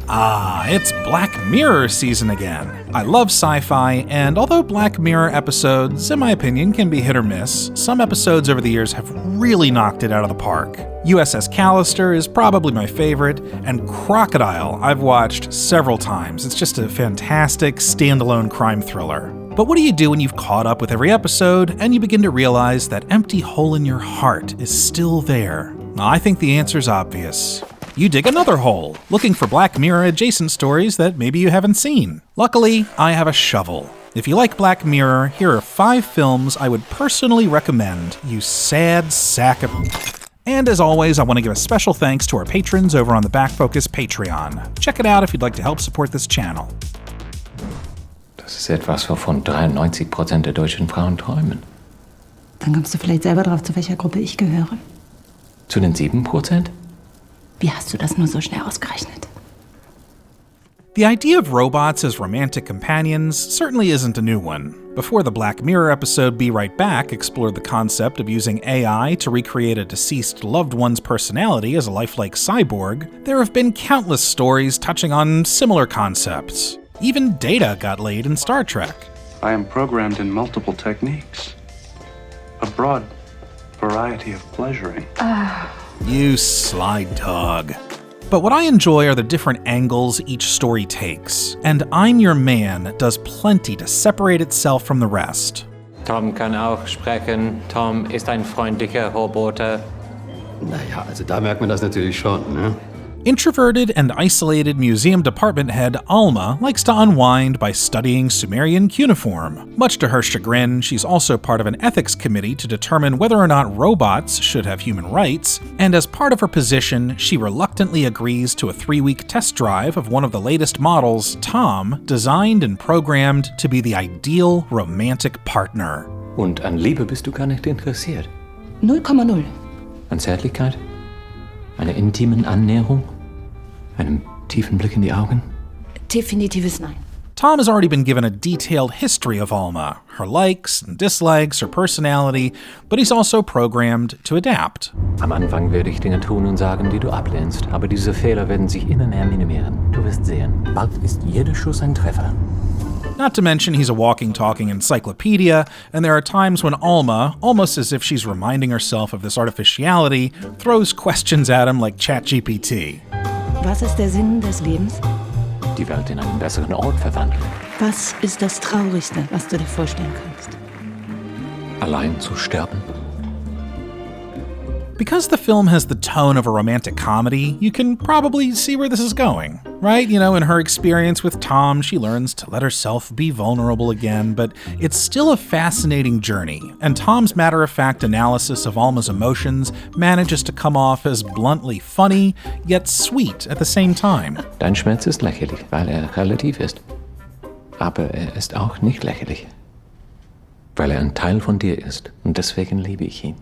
Ah, it's Black Mirror season again. I love sci-fi, and although Black Mirror episodes, in my opinion, can be hit or miss, some episodes over the years have really knocked it out of the park. USS Callister is probably my favorite, and Crocodile I've watched several times. It's just a fantastic standalone crime thriller. But what do you do when you've caught up with every episode and you begin to realize that empty hole in your heart is still there? I think the answer's obvious. You dig another hole, looking for Black Mirror adjacent stories that maybe you haven't seen. Luckily, I have a shovel. If you like Black Mirror, here are 5 films I would personally recommend, you sad sack of... And as always, I want to give a special thanks to our patrons over on the Backfocus Patreon. Check it out if you'd like to help support this channel. Das ist etwas, wovon 93% der deutschen Frauen träumen. Dann kommst du vielleicht selber drauf, zu welcher Gruppe ich gehöre. Zu den 7%? Wie hast du das nur so schnell ausgerechnet? The idea of robots as romantic companions certainly isn't a new one. Before the Black Mirror episode Be Right Back explored the concept of using AI to recreate a deceased loved one's personality as a lifelike cyborg, there have been countless stories touching on similar concepts. Even Data got laid in Star Trek. I am programmed in multiple techniques. A broad variety of pleasuring. You sly dog. But what I enjoy are the different angles each story takes, and I'm Your Man does plenty to separate itself from the rest. Tom kann auch sprechen. Tom ist ein freundlicher Roboter. Naja, also da merkt man das natürlich schon, ne? Introverted and isolated museum department head Alma likes to unwind by studying Sumerian cuneiform. Much to her chagrin, she's also part of an ethics committee to determine whether or not robots should have human rights, and as part of her position, she reluctantly agrees to a 3-week test drive of one of the latest models, Tom, designed and programmed to be the ideal romantic partner. Und an Liebe bist du gar nicht interessiert. 0,0. An Zärtlichkeit? Einer intimen Annäherung? Einem tiefen Blick in die Augen? Definitives Nein. Tom has already been given a detailed history of Alma, her likes and dislikes, her personality, but he's also programmed to adapt. Am Anfang werde ich Dinge tun und sagen, die du ablehnst, aber diese Fehler werden sich immer mehr minimieren. Du wirst sehen, bald ist jeder Schuss ein Treffer. Not to mention he's a walking, talking encyclopedia, and there are times when Alma, almost as if she's reminding herself of this artificiality, throws questions at him like ChatGPT. Was ist der Sinn des Lebens? Die Welt in einen besseren Ort verwandeln. Was ist das Traurigste, was du dir vorstellen kannst? Allein zu sterben? Because the film has the tone of a romantic comedy, you can probably see where this is going, right? You know, in her experience with Tom, she learns to let herself be vulnerable again, but it's still a fascinating journey, and Tom's matter-of-fact analysis of Alma's emotions manages to come off as bluntly funny, yet sweet at the same time. Dein Schmerz ist lächerlich, weil relativ ist. Aber ist auch nicht lächerlich, weil ein Teil von dir ist, und deswegen liebe ich ihn.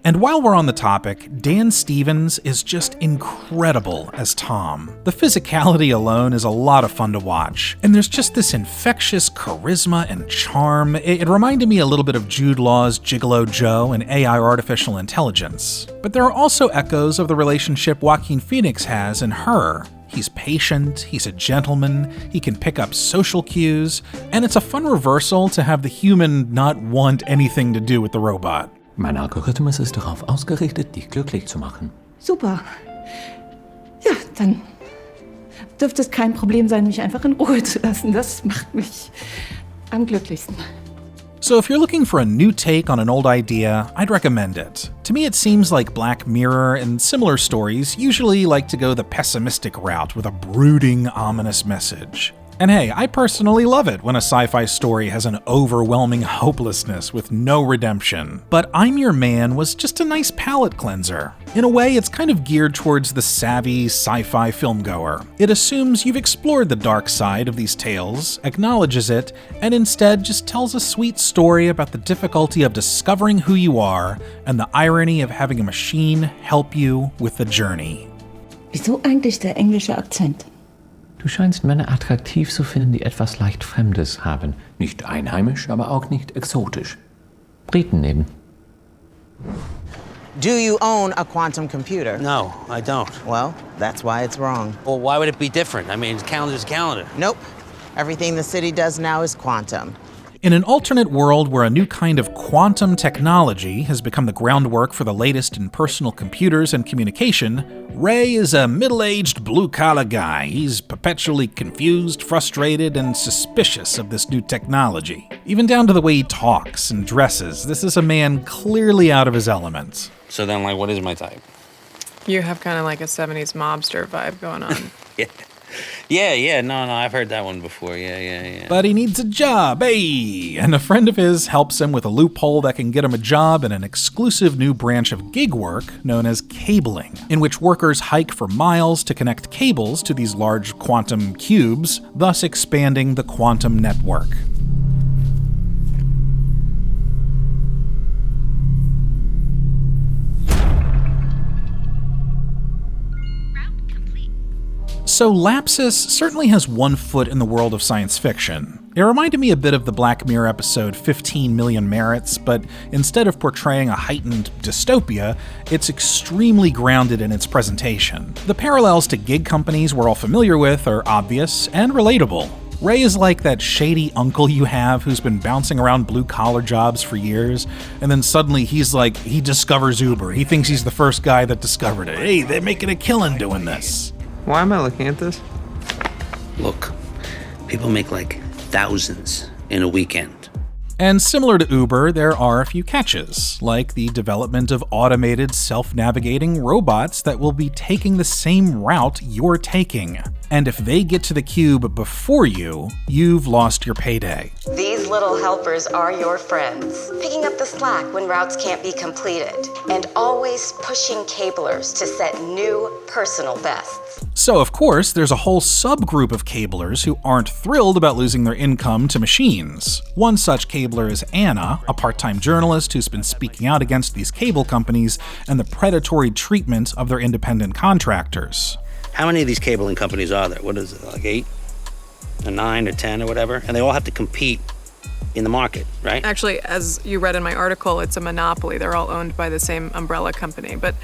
And while we're on the topic, Dan Stevens is just incredible as Tom. The physicality alone is a lot of fun to watch, and there's just this infectious charisma and charm. It reminded me a little bit of Jude Law's Gigolo Joe and AI artificial intelligence. But there are also echoes of the relationship Joaquin Phoenix has in Her. He's patient, he's a gentleman, he can pick up social cues, and it's a fun reversal to have the human not want anything to do with the robot. Mein Algorithmus ist darauf ausgerichtet, dich glücklich zu machen. Super. Ja, dann dürfte es kein Problem sein, mich einfach in Ruhe zu lassen. Das macht mich am glücklichsten. So if you're looking for a new take on an old idea, I'd recommend it. To me, it seems like Black Mirror and similar stories usually like to go the pessimistic route with a brooding, ominous message. And hey, I personally love it when a sci-fi story has an overwhelming hopelessness with no redemption. But I'm Your Man was just a nice palate cleanser. In a way, it's kind of geared towards the savvy sci-fi filmgoer. It assumes you've explored the dark side of these tales, acknowledges it, and instead just tells a sweet story about the difficulty of discovering who you are and the irony of having a machine help you with the journey. Wieso eigentlich der englische Akzent? Du scheinst Männer attraktiv zu finden, die etwas leicht Fremdes haben. Nicht einheimisch, aber auch nicht exotisch. Briten eben. Do you own a quantum computer? No, I don't. Well, that's why it's wrong. Well, why would it be different? I mean, calendar's a calendar. Nope. Everything the city does now is quantum. In an alternate world where a new kind of quantum technology has become the groundwork for the latest in personal computers and communication, Ray is a middle-aged blue-collar guy. He's perpetually confused, frustrated, and suspicious of this new technology. Even down to the way he talks and dresses, this is a man clearly out of his element. So then, like, what is my type? You have kind of like a 70s mobster vibe going on. Yeah, no, I've heard that one before, yeah. But he needs a job, hey! And a friend of his helps him with a loophole that can get him a job in an exclusive new branch of gig work known as cabling, in which workers hike for miles to connect cables to these large quantum cubes, thus expanding the quantum network. So Lapsus certainly has one foot in the world of science fiction. It reminded me a bit of the Black Mirror episode 15 Million Merits, but instead of portraying a heightened dystopia, it's extremely grounded in its presentation. The parallels to gig companies we're all familiar with are obvious and relatable. Ray is like that shady uncle you have who's been bouncing around blue-collar jobs for years, and then suddenly he discovers Uber. He thinks he's the first guy that discovered it. Hey, they're making a killing doing this. Why am I looking at this? Look, people make like thousands in a weekend. And similar to Uber, there are a few catches, like the development of automated self-navigating robots that will be taking the same route you're taking. And if they get to the cube before you, you've lost your payday. These little helpers are your friends, picking up the slack when routes can't be completed, and always pushing cablers to set new personal bests. So, of course, there's a whole subgroup of cablers who aren't thrilled about losing their income to machines. One such cabler is Anna, a part-time journalist who's been speaking out against these cable companies and the predatory treatment of their independent contractors. How many of these cabling companies are there? What is it, like 8 or 9 or 10 or whatever? And they all have to compete in the market, right? Actually, as you read in my article, it's a monopoly. They're all owned by the same umbrella company, but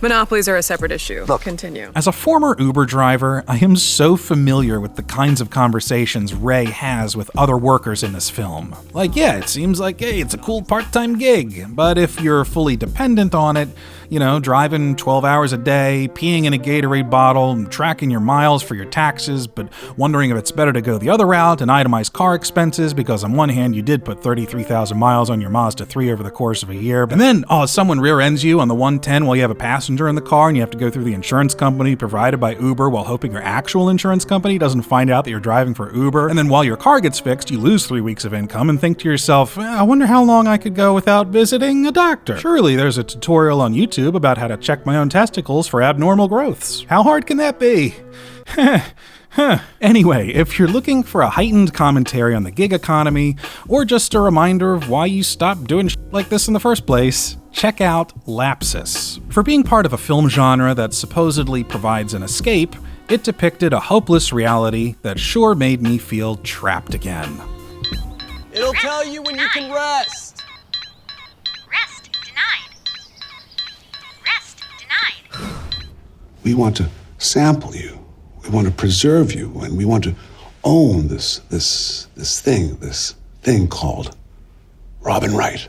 monopolies are a separate issue. Look, continue. As a former Uber driver, I am so familiar with the kinds of conversations Ray has with other workers in this film. Like, yeah, it seems like, hey, it's a cool part-time gig, but if you're fully dependent on it, you know, driving 12 hours a day, peeing in a Gatorade bottle, tracking your miles for your taxes, but wondering if it's better to go the other route and itemize car expenses because on one hand you did put 33,000 miles on your Mazda 3 over the course of a year, but then, someone rear-ends you on the 110 while you have a passenger in the car and you have to go through the insurance company provided by Uber while hoping your actual insurance company doesn't find out that you're driving for Uber, and then while your car gets fixed, you lose 3 weeks of income and think to yourself, I wonder how long I could go without visiting a doctor. Surely there's a tutorial on YouTube about how to check my own testicles for abnormal growths. How hard can that be? Anyway, if you're looking for a heightened commentary on the gig economy, or just a reminder of why you stopped doing shit like this in the first place, check out Lapsus. For being part of a film genre that supposedly provides an escape, it depicted a hopeless reality that sure made me feel trapped again. It'll tell you when you can rest. Rest denied. Rest denied. We want to sample you. We want to preserve you, and we want to own this thing called Robin Wright.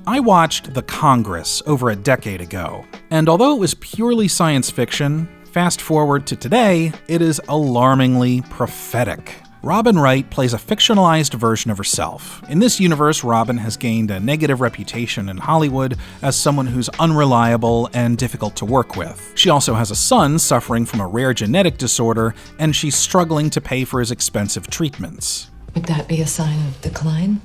I watched The Congress over a decade ago, and although it was purely science fiction, fast forward to today, it is alarmingly prophetic. Robin Wright plays a fictionalized version of herself. In this universe, Robin has gained a negative reputation in Hollywood as someone who's unreliable and difficult to work with. She also has a son suffering from a rare genetic disorder, and she's struggling to pay for his expensive treatments. Would that be a sign of decline?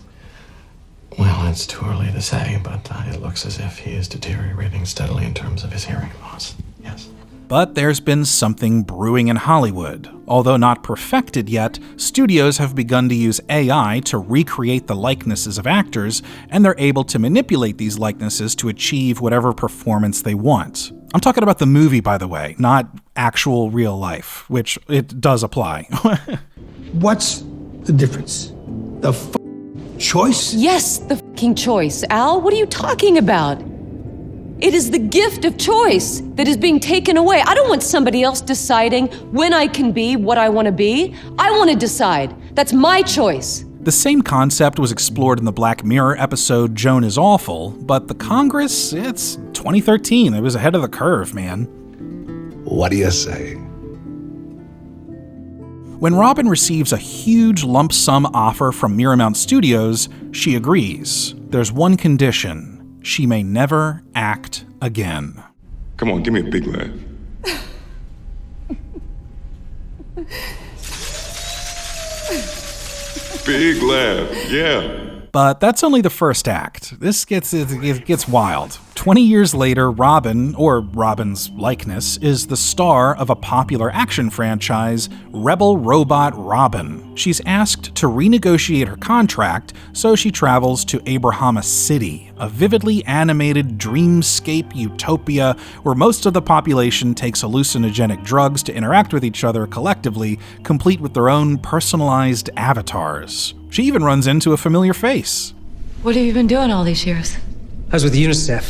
Well, it's too early to say, but it looks as if he is deteriorating steadily in terms of his hearing loss. Yes. But there's been something brewing in Hollywood. Although not perfected yet, studios have begun to use AI to recreate the likenesses of actors, and they're able to manipulate these likenesses to achieve whatever performance they want. I'm talking about the movie, by the way, not actual real life, which it does apply. What's the difference? The choice? Yes, the fucking choice. Al, what are you talking about? It is the gift of choice that is being taken away. I don't want somebody else deciding when I can be what I want to be. I want to decide. That's my choice. The same concept was explored in the Black Mirror episode Joan is Awful, but the Congress, it's 2013. It was ahead of the curve, man. What do you say? When Robin receives a huge lump sum offer from Miramount Studios, she agrees. There's one condition. She may never act again. Come on, give me a big laugh. Big laugh, yeah. But that's only the first act. This gets wild. 20 years later, Robin, or Robin's likeness, is the star of a popular action franchise, Rebel Robot Robin. She's asked to renegotiate her contract, so she travels to Abrahama City, a vividly animated dreamscape utopia where most of the population takes hallucinogenic drugs to interact with each other collectively, complete with their own personalized avatars. She even runs into a familiar face. What have you been doing all these years? I was with UNICEF,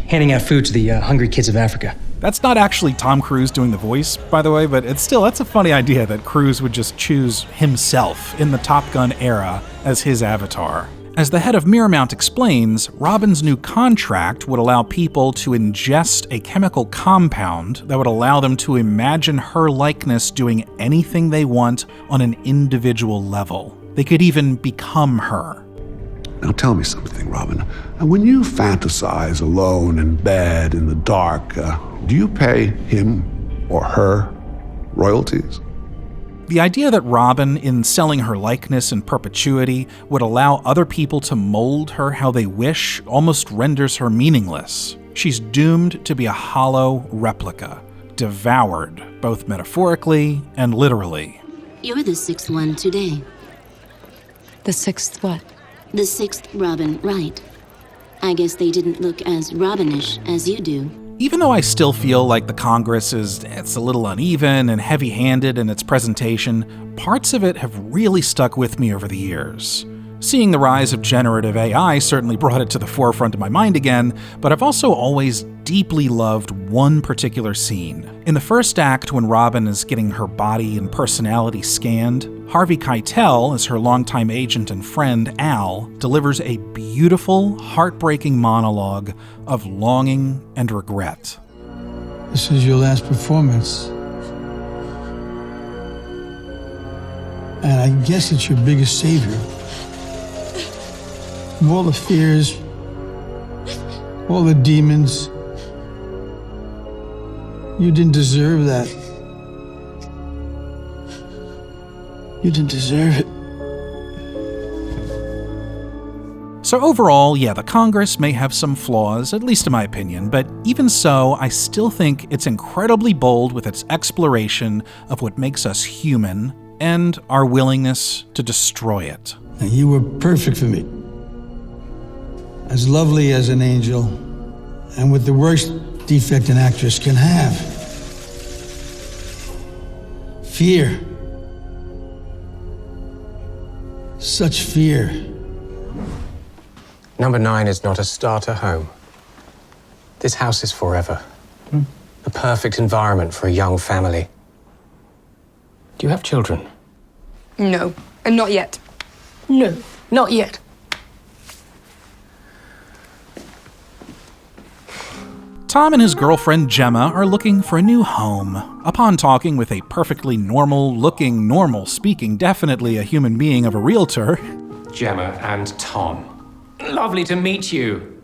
handing out food to the hungry kids of Africa. That's not actually Tom Cruise doing the voice, by the way, but that's a funny idea that Cruise would just choose himself in the Top Gun era as his avatar. As the head of Miramount explains, Robin's new contract would allow people to ingest a chemical compound that would allow them to imagine her likeness doing anything they want on an individual level. They could even become her. Now tell me something, Robin. When you fantasize alone in bed in the dark, do you pay him or her royalties? The idea that Robin, in selling her likeness in perpetuity, would allow other people to mold her how they wish almost renders her meaningless. She's doomed to be a hollow replica, devoured both metaphorically and literally. You're the sixth one today. The sixth what? The sixth Robin, right. I guess they didn't look as Robinish as you do. Even though I still feel like the Congress it's a little uneven and heavy-handed in its presentation, parts of it have really stuck with me over the years. Seeing the rise of generative AI certainly brought it to the forefront of my mind again, but I've also always deeply loved one particular scene. In the first act, when Robin is getting her body and personality scanned, Harvey Keitel, as her longtime agent and friend, Al, delivers a beautiful, heartbreaking monologue of longing and regret. This is your last performance. And I guess it's your biggest savior. Of all the fears, all the demons, you didn't deserve that. You didn't deserve it. So overall, yeah, the Congress may have some flaws, at least in my opinion, but even so, I still think it's incredibly bold with its exploration of what makes us human and our willingness to destroy it. And you were perfect for me. As lovely as an angel, and with the worst defect an actress can have. Fear. Such fear. Number 9 is not a starter home. This house is forever. The perfect environment for a young family. Do you have children? No, not yet. No, not yet. Tom and his girlfriend Gemma are looking for a new home. Upon talking with a perfectly normal-looking, normal-speaking, definitely a human being of a realtor, Gemma and Tom. Lovely to meet you.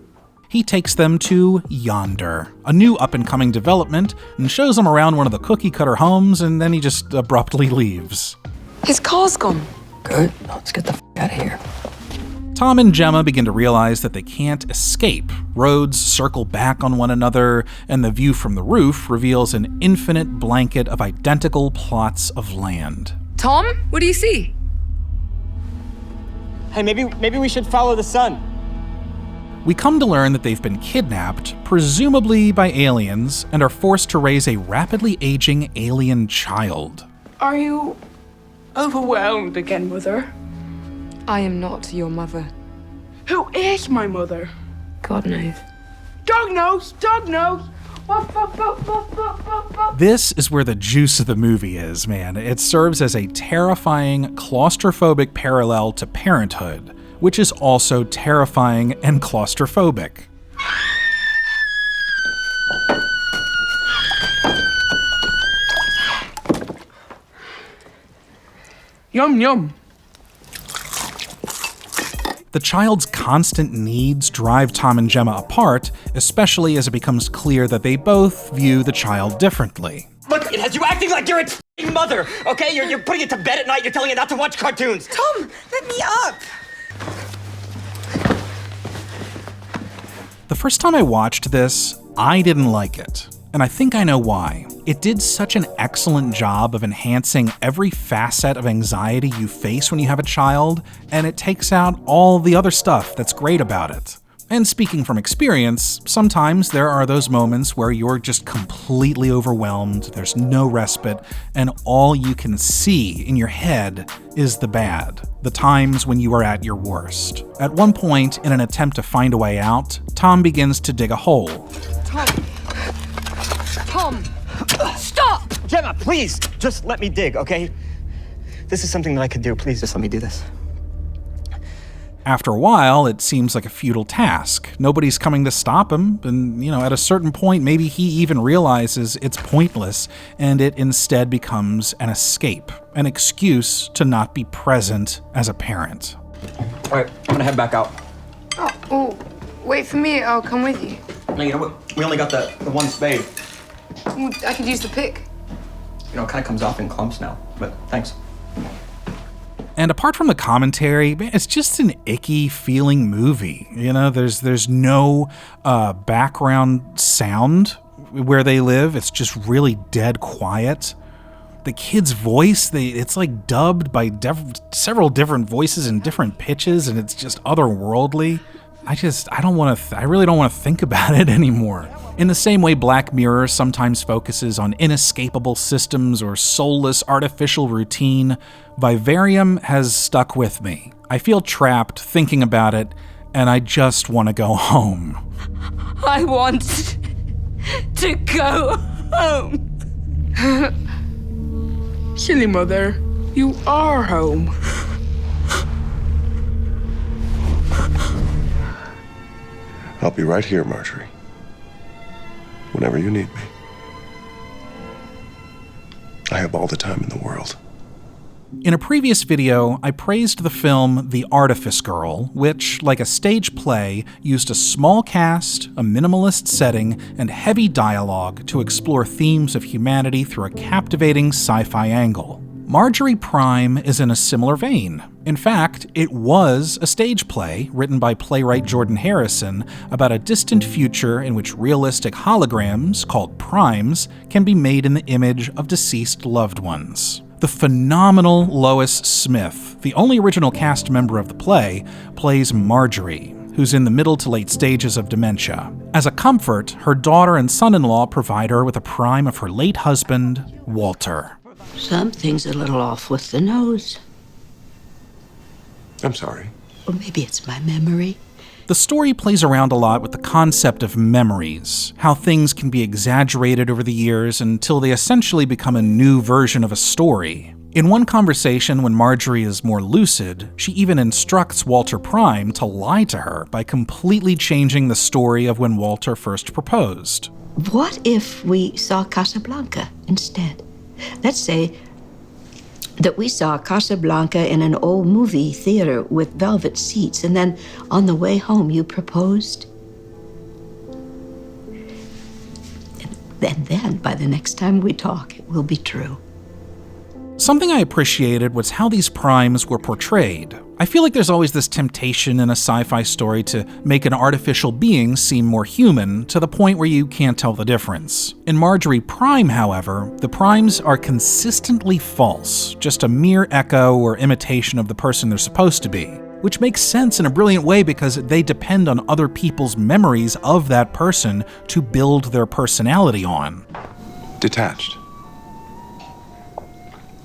He takes them to Yonder, a new up-and-coming development, and shows them around one of the cookie-cutter homes, and then he just abruptly leaves. His car's gone. Good. Let's get the out of here. Tom and Gemma begin to realize that they can't escape. Roads circle back on one another, and the view from the roof reveals an infinite blanket of identical plots of land. Tom, what do you see? Hey, maybe we should follow the sun. We come to learn that they've been kidnapped, presumably by aliens, and are forced to raise a rapidly aging alien child. Are you overwhelmed again, Mother? I am not your mother. Who is my mother? God knows. Dog nose! Dog nose! This is where the juice of the movie is, man. It serves as a terrifying, claustrophobic parallel to Parenthood, which is also terrifying and claustrophobic. Yum, yum. The child's constant needs drive Tom and Gemma apart, especially as it becomes clear that they both view the child differently. Look, it has you acting like you're its f***ing mother, okay? You're putting it to bed at night, you're telling it not to watch cartoons. Tom, let me up. The first time I watched this, I didn't like it. And I think I know why. It did such an excellent job of enhancing every facet of anxiety you face when you have a child, and it takes out all the other stuff that's great about it. And speaking from experience, sometimes there are those moments where you're just completely overwhelmed, there's no respite, and all you can see in your head is the bad, the times when you are at your worst. At one point, in an attempt to find a way out, Tom begins to dig a hole. Tom, stop! Gemma, please, just let me dig, okay? This is something that I could do. Please, just let me do this. After a while, it seems like a futile task. Nobody's coming to stop him, and, at a certain point, maybe he even realizes it's pointless, and it instead becomes an escape, an excuse to not be present as a parent. All right, I'm gonna head back out. Oh, wait for me. I'll come with you. No, you know what? We only got the one spade. Ooh, I could use the pick. It kind of comes off in clumps now, but thanks. And apart from the commentary, man, it's just an icky feeling movie. There's no background sound where they live. It's just really dead quiet. The kid's voice, it's like dubbed by several different voices in different pitches, and it's just otherworldly. I really don't want to think about it anymore. In the same way Black Mirror sometimes focuses on inescapable systems or soulless artificial routine, Vivarium has stuck with me. I feel trapped thinking about it, and I just want to go home. I want to go home. Silly mother, you are home. I'll be right here, Marjorie. Whenever you need me. I have all the time in the world. In a previous video, I praised the film The Artifice Girl, which, like a stage play, used a small cast, a minimalist setting, and heavy dialogue to explore themes of humanity through a captivating sci-fi angle. Marjorie Prime is in a similar vein. In fact, it was a stage play written by playwright Jordan Harrison about a distant future in which realistic holograms, called primes, can be made in the image of deceased loved ones. The phenomenal Lois Smith, the only original cast member of the play, plays Marjorie, who's in the middle to late stages of dementia. As a comfort, her daughter and son-in-law provide her with a prime of her late husband, Walter. Something's a little off with the nose. I'm sorry. Or maybe it's my memory. The story plays around a lot with the concept of memories, how things can be exaggerated over the years until they essentially become a new version of a story. In one conversation when Marjorie is more lucid, she even instructs Walter Prime to lie to her by completely changing the story of when Walter first proposed. What if we saw Casablanca instead? Let's say that we saw Casablanca in an old movie theater with velvet seats, and then on the way home you proposed. And then by the next time we talk, it will be true. Something I appreciated was how these primes were portrayed. I feel like there's always this temptation in a sci-fi story to make an artificial being seem more human, to the point where you can't tell the difference. In Marjorie Prime, however, the primes are consistently false, just a mere echo or imitation of the person they're supposed to be. Which makes sense in a brilliant way because they depend on other people's memories of that person to build their personality on. Detached.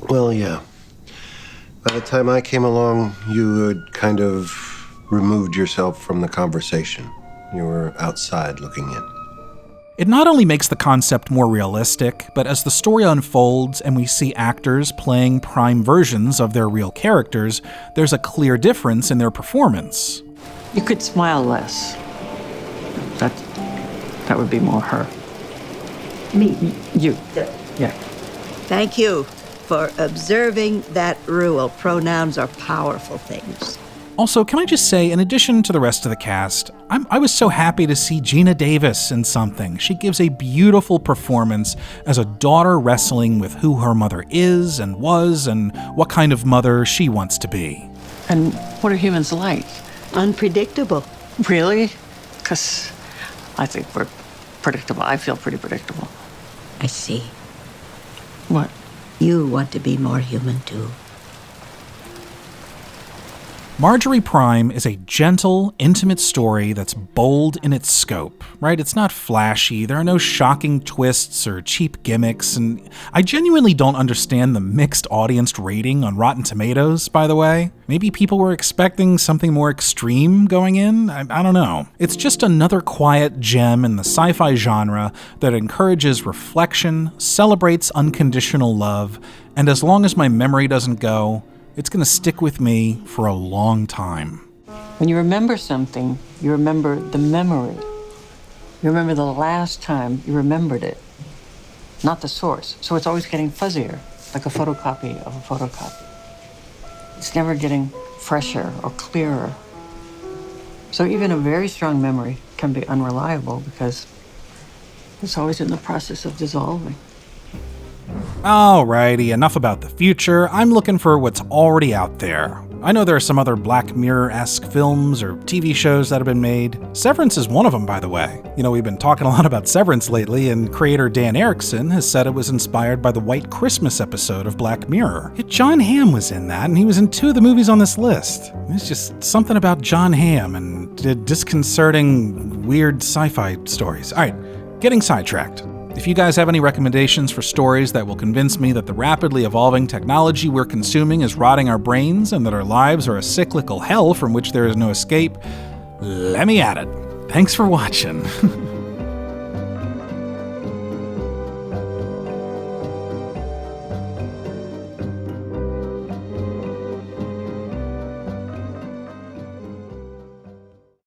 Well, yeah. By the time I came along, you had kind of removed yourself from the conversation. You were outside looking in. It not only makes the concept more realistic, but as the story unfolds and we see actors playing prime versions of their real characters, there's a clear difference in their performance. You could smile less. That would be more her. Me. You. Yeah. Thank you for observing that rule. Pronouns are powerful things. Also, can I just say, in addition to the rest of the cast, I was so happy to see Gina Davis in something. She gives a beautiful performance as a daughter wrestling with who her mother is and was and what kind of mother she wants to be. And what are humans like? Unpredictable. Really? Because I think we're predictable. I feel pretty predictable. I see. What? You want to be more human, too. Marjorie Prime is a gentle, intimate story that's bold in its scope, right? It's not flashy, there are no shocking twists or cheap gimmicks, and I genuinely don't understand the mixed audience rating on Rotten Tomatoes, by the way. Maybe people were expecting something more extreme going in? I don't know. It's just another quiet gem in the sci-fi genre that encourages reflection, celebrates unconditional love, and as long as my memory doesn't go, it's going to stick with me for a long time. When you remember something, you remember the memory. You remember the last time you remembered it, not the source. So it's always getting fuzzier, like a photocopy of a photocopy. It's never getting fresher or clearer. So even a very strong memory can be unreliable because it's always in the process of dissolving. Alrighty, enough about the future. I'm looking for what's already out there. I know there are some other Black Mirror-esque films or TV shows that have been made. Severance is one of them, by the way. You know, we've been talking a lot about Severance lately, and creator Dan Erickson has said it was inspired by the White Christmas episode of Black Mirror. Yet John Hamm was in that, and he was in 2 of the movies on this list. There's just something about John Hamm and disconcerting, weird sci-fi stories. Alright, getting sidetracked. If you guys have any recommendations for stories that will convince me that the rapidly evolving technology we're consuming is rotting our brains and that our lives are a cyclical hell from which there is no escape, let me at it. Thanks for watching.